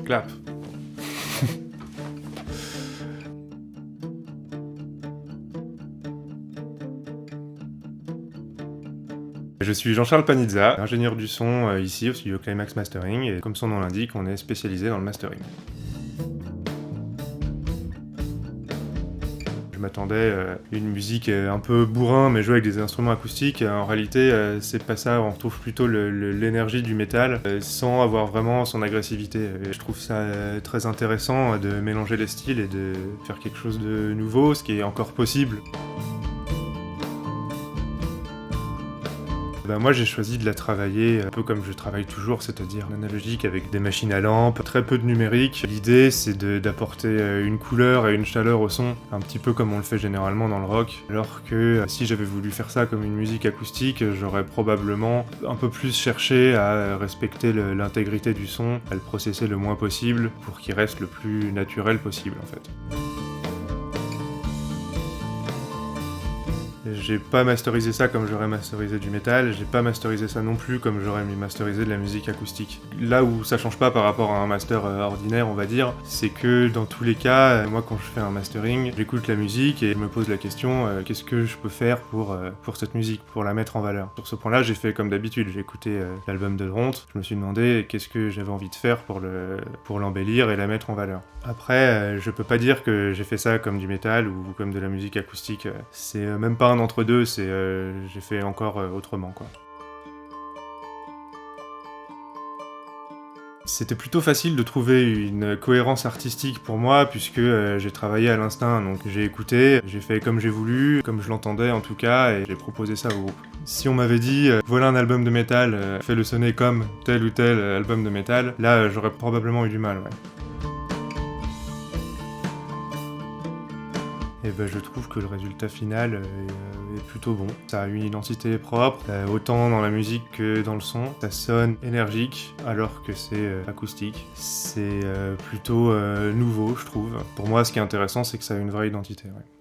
Clap. Je suis Jean-Charles Panizza, ingénieur du son ici au studio Climax Mastering, et comme son nom l'indique, on est spécialisé dans le mastering. Je m'attendais à une musique un peu bourrin, mais jouée avec des instruments acoustiques. En réalité, c'est pas ça, on retrouve plutôt l'énergie du métal, sans avoir vraiment son agressivité. Je trouve ça très intéressant de mélanger les styles et de faire quelque chose de nouveau, ce qui est encore possible. Moi j'ai choisi de la travailler un peu comme je travaille toujours, c'est-à-dire en analogique avec des machines à lampe, très peu de numérique. L'idée c'est d'apporter une couleur et une chaleur au son, un petit peu comme on le fait généralement dans le rock, alors que si j'avais voulu faire ça comme une musique acoustique, j'aurais probablement un peu plus cherché à respecter l'intégrité du son, à le processer le moins possible pour qu'il reste le plus naturel possible en fait. J'ai pas masterisé ça comme j'aurais masterisé du métal, j'ai pas masterisé ça non plus comme j'aurais masterisé de la musique acoustique. Là où ça change pas par rapport à un master ordinaire, on va dire, c'est que dans tous les cas, moi quand je fais un mastering, j'écoute la musique et je me pose la question qu'est-ce que je peux faire pour cette musique, pour la mettre en valeur. Sur ce point-là, j'ai fait comme d'habitude, j'ai écouté l'album de Dronth, je me suis demandé qu'est-ce que j'avais envie de faire pour l'embellir et la mettre en valeur. Après, je peux pas dire que j'ai fait ça comme du métal ou comme de la musique acoustique, c'est même pas un entre-deux, c'est j'ai fait encore autrement, quoi. C'était plutôt facile de trouver une cohérence artistique pour moi, puisque j'ai travaillé à l'instinct, donc j'ai écouté, j'ai fait comme j'ai voulu, comme je l'entendais en tout cas, et j'ai proposé ça au groupe. Si on m'avait dit voilà un album de métal, fais-le sonner comme tel ou tel album de métal, là j'aurais probablement eu du mal, ouais. Et je trouve que le résultat final est plutôt bon. Ça a une identité propre, autant dans la musique que dans le son. Ça sonne énergique alors que c'est acoustique. C'est plutôt nouveau, je trouve. Pour moi, ce qui est intéressant, c'est que ça a une vraie identité. Ouais.